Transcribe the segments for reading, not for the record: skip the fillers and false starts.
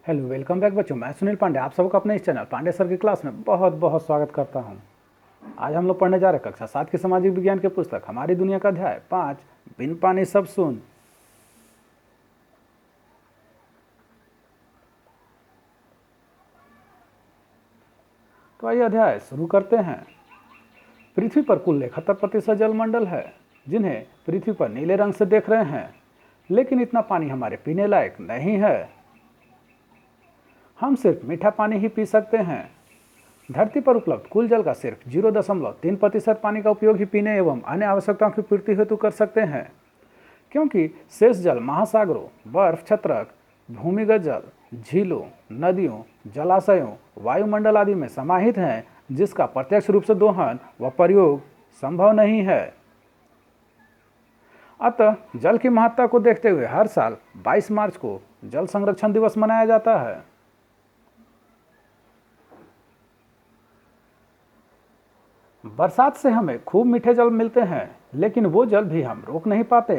Hello, welcome back बच्चों। मैं सुनील पांडे आप सबको अपने इस चैनल पांडे सर की क्लास में बहुत बहुत स्वागत करता हूं। आज हम लोग पढ़ने जा रहे हैं कक्षा 7 की सामाजिक विज्ञान की पुस्तक हमारी दुनिया का अध्याय 5 बिन पानी सब सुन। तो आइए अध्याय शुरू करते हैं। पृथ्वी पर कुल 71% जलमंडल है, जिन्हें पृथ्वी पर नीले रंग से देख रहे हैं, लेकिन इतना पानी हमारे पीने लायक नहीं है। हम सिर्फ मीठा पानी ही पी सकते हैं। धरती पर उपलब्ध कुल जल का सिर्फ 0.3% पानी का उपयोग ही पीने एवं अन्य आवश्यकताओं की पूर्ति हेतु कर सकते हैं, क्योंकि शेष जल महासागरों, बर्फ छत्रक, भूमिगत जल, झीलों, नदियों, जलाशयों, वायुमंडल आदि में समाहित हैं, जिसका प्रत्यक्ष रूप से दोहन व प्रयोग संभव नहीं है। अतः जल की महत्ता को देखते हुए हर साल 22 मार्च को जल संरक्षण दिवस मनाया जाता है। बरसात से हमें खूब मीठे जल मिलते हैं, लेकिन वो जल भी हम रोक नहीं पाते।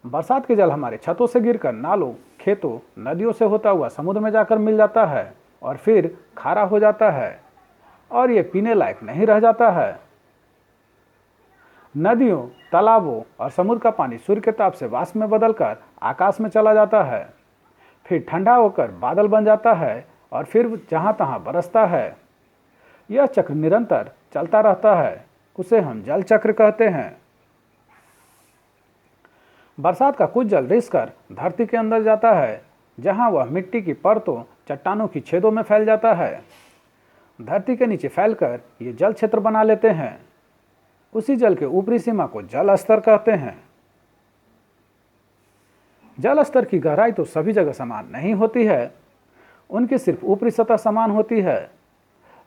बरसात के जल हमारे छतों से गिरकर नालों, खेतों, नदियों से होता हुआ समुद्र में जाकर मिल जाता है और फिर खारा हो जाता है और ये पीने लायक नहीं रह जाता है। नदियों, तालाबों और समुद्र का पानी सूर्य के ताप से वाष्प में बदलकर आकाश में चला जाता है, फिर ठंडा होकर बादल बन जाता है और फिर जहाँ तहाँ बरसता है। यह चक्र निरंतर चलता रहता है, उसे हम जल चक्र कहते हैं। बरसात का कुछ जल रिसकर धरती के अंदर जाता है, जहां वह मिट्टी की परतों, चट्टानों की छेदों में फैल जाता है। धरती के नीचे फैलकर ये जल क्षेत्र बना लेते हैं। उसी जल के ऊपरी सीमा को जल स्तर कहते हैं। जल स्तर की गहराई तो सभी जगह समान नहीं होती है, उनकी सिर्फ ऊपरी सतह समान होती है।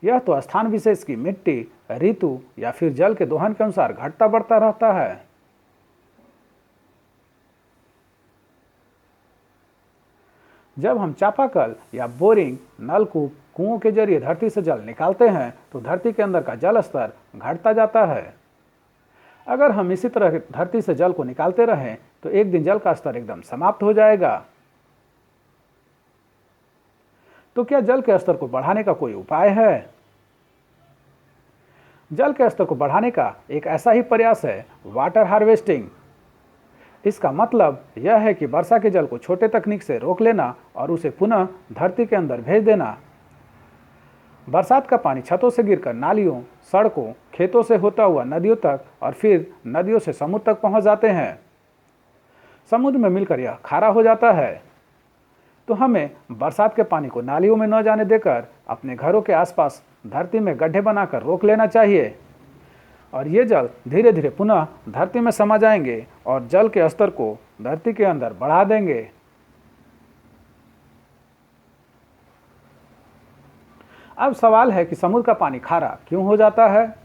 यह तो स्थान विशेष की मिट्टी, ऋतु या फिर जल के दोहन के अनुसार घटता बढ़ता रहता है। जब हम चापाकल या बोरिंग, नलकूप, कुओं के जरिए धरती से जल निकालते हैं तो धरती के अंदर का जल स्तर घटता जाता है। अगर हम इसी तरह धरती से जल को निकालते रहें तो एक दिन जल का स्तर एकदम समाप्त हो जाएगा। तो क्या जल के स्तर को बढ़ाने का कोई उपाय है? जल के स्तर को बढ़ाने का एक ऐसा ही प्रयास है वाटर हार्वेस्टिंग। इसका मतलब यह है कि वर्षा के जल को छोटे तकनीक से रोक लेना और उसे पुनः धरती के अंदर भेज देना। बरसात का पानी छतों से गिरकर नालियों, सड़कों, खेतों से होता हुआ नदियों तक और फिर नदियों से समुद्र तक पहुंच जाते हैं। समुद्र में मिलकर यह खारा हो जाता है। तो हमें बरसात के पानी को नालियों में न जाने देकर अपने घरों के आसपास धरती में गड्ढे बनाकर रोक लेना चाहिए और ये जल धीरे धीरे पुनः धरती में समा जाएंगे और जल के स्तर को धरती के अंदर बढ़ा देंगे। अब सवाल है कि समुद्र का पानी खारा क्यों हो जाता है?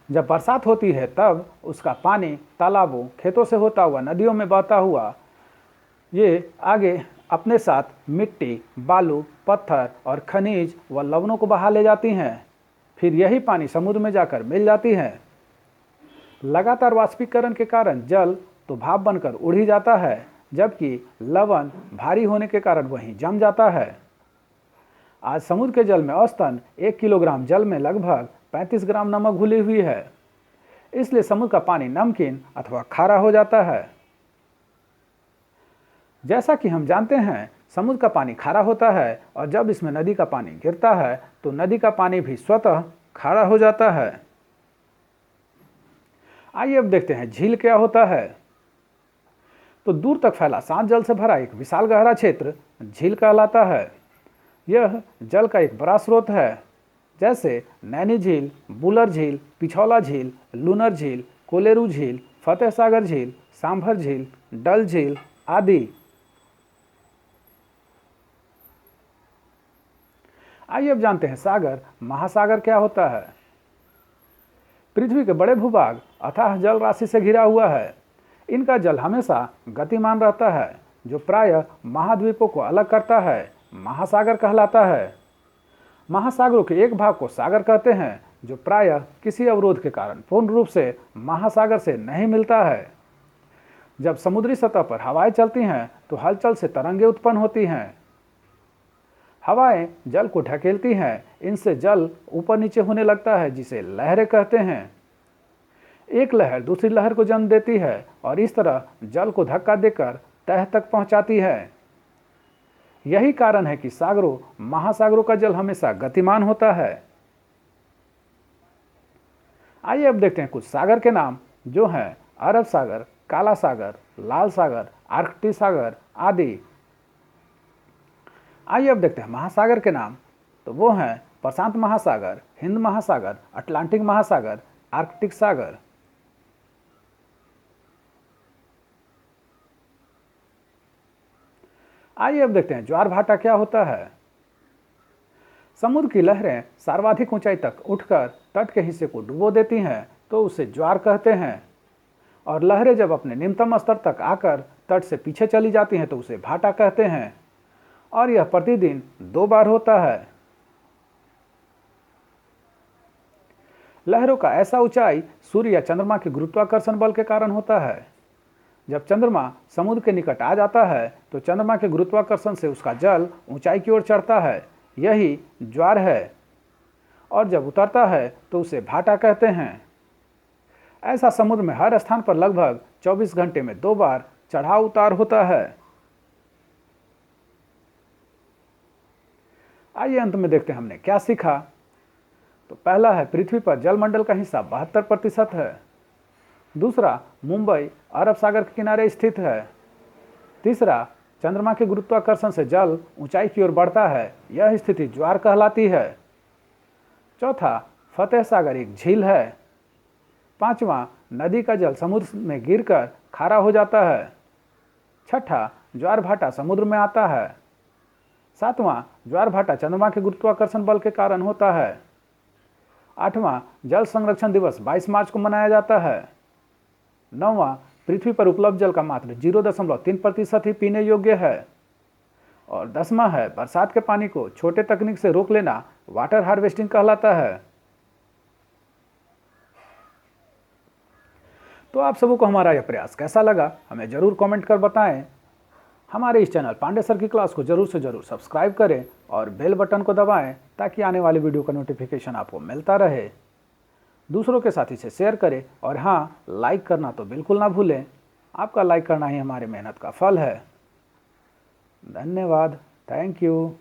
जब बरसात होती है तब उसका पानी तालाबों, खेतों से होता हुआ नदियों में बहता हुआ ये आगे अपने साथ मिट्टी, बालू, पत्थर और खनिज व लवणों को बहा ले जाती हैं। फिर यही पानी समुद्र में जाकर मिल जाती है। लगातार वाष्पीकरण के कारण जल तो भाप बनकर उड़ ही जाता है, जबकि लवण भारी होने के कारण वहीं जम जाता है। आज समुद्र के जल में औसतन 1 किलोग्राम जल में लगभग 35 ग्राम नमक घुली हुई है। इसलिए समुद्र का पानी नमकीन अथवा खारा हो जाता है। जैसा कि हम जानते हैं, समुद्र का पानी खारा होता है और जब इसमें नदी का पानी गिरता है तो नदी का पानी भी स्वतः खारा हो जाता है। आइए अब देखते हैं झील क्या होता है। तो दूर तक फैला शांत जल से भरा एक विशाल गहरा क्षेत्र झील कहलाता है। यह जल का एक बड़ा स्रोत है, जैसे नैनी झील, बुलर झील, पिछौला झील, लूनर झील, कोलेरू झील, फतेह सागर झील, सांभर झील, डल झील आदि। आइए अब जानते हैं सागर, महासागर क्या होता है। पृथ्वी के बड़े भूभाग अथाह जल राशि से घिरा हुआ है। इनका जल हमेशा गतिमान रहता है, जो प्रायः महाद्वीपों को अलग करता है महासागर कहलाता है। महासागरों के एक भाग को सागर कहते हैं, जो प्रायः किसी अवरोध के कारण पूर्ण रूप से महासागर से नहीं मिलता है। जब समुद्री सतह पर हवाएं चलती हैं तो हलचल से तरंगें उत्पन्न होती हैं। हवाएं जल को ढकेलती हैं, इनसे जल ऊपर नीचे होने लगता है जिसे लहरें कहते हैं। एक लहर दूसरी लहर को जन्म देती है और इस तरह जल को धक्का देकर तह तक पहुंचाती है। यही कारण है कि सागरों महासागरों का जल हमेशा गतिमान होता है। आइए अब देखते हैं कुछ सागर के नाम जो हैं अरब सागर, काला सागर, लाल सागर, आर्कटिक सागर आदि। आइए अब देखते हैं महासागर के नाम, तो वो हैं प्रशांत महासागर, हिंद महासागर, अटलांटिक महासागर, आर्कटिक सागर। आइए अब देखते हैं ज्वार भाटा क्या होता है। समुद्र की लहरें सर्वाधिक ऊंचाई तक उठकर तट के हिस्से को डुबो देती हैं तो उसे ज्वार कहते हैं, और लहरें जब अपने निम्नतम स्तर तक आकर तट से पीछे चली जाती हैं तो उसे भाटा कहते हैं, और यह प्रतिदिन 2 बार होता है। लहरों का ऐसा ऊंचाई सूर्य या चंद्रमा के गुरुत्वाकर्षण बल के कारण होता है। जब चंद्रमा समुद्र के निकट आ जाता है तो चंद्रमा के गुरुत्वाकर्षण से उसका जल ऊंचाई की ओर चढ़ता है, यही ज्वार है, और जब उतरता है तो उसे भाटा कहते हैं। ऐसा समुद्र में हर स्थान पर लगभग 24 घंटे में 2 बार चढ़ाव उतार होता है। आइए अंत में देखते हैं हमने क्या सीखा। तो पहला है पृथ्वी पर जलमंडल का हिस्सा 72% है। दूसरा, मुंबई अरब सागर के किनारे स्थित है। तीसरा, चंद्रमा के गुरुत्वाकर्षण से जल ऊंचाई की ओर बढ़ता है, यह स्थिति ज्वार कहलाती है। चौथा, फतेह सागर एक झील है। पांचवा, नदी का जल समुद्र में गिरकर खारा हो जाता है। छठा, ज्वार भाटा समुद्र में आता है। सातवां, ज्वार भाटा चंद्रमा के गुरुत्वाकर्षण बल के कारण होता है। आठवां, जल संरक्षण दिवस 22 मार्च को मनाया जाता है। नौवां, पृथ्वी पर उपलब्ध जल का मात्र 0.3% ही पीने योग्य है। और 10वां है बरसात के पानी को छोटे तकनीक से रोक लेना वाटर हार्वेस्टिंग कहलाता है। तो आप सबों को हमारा यह प्रयास कैसा लगा हमें जरूर कमेंट कर बताएं। हमारे इस चैनल पांडे सर की क्लास को जरूर से जरूर सब्सक्राइब करें और बेल बटन को दबाएं ताकि आने वाली वीडियो का नोटिफिकेशन आपको मिलता रहे। दूसरों के साथ इसे शेयर करें और हाँ, लाइक करना तो बिल्कुल ना भूलें। आपका लाइक करना ही हमारी मेहनत का फल है। धन्यवाद। Thank you.